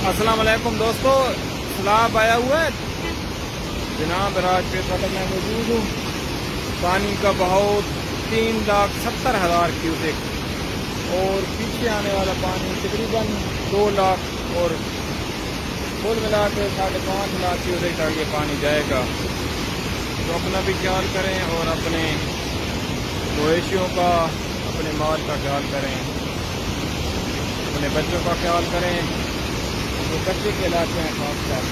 अस्सलाम वालेकुम दोस्तों, सैलाब आया हुआ है जनाब। राजपेट फाटक में मौजूद हूँ। पानी का बहाव 3,70,000 क्यूसेक और पीछे आने वाला पानी तकरीबन 2 लाख और कुल मिला के 5.5 लाख क्यूसेक तक ये पानी जाएगा। तो अपना भी ख्याल करें और अपने मवेशियों का, अपने माल का ख्याल करें, अपने बच्चों का ख्याल करें। जो कच्चे के इलाके हैं खासकर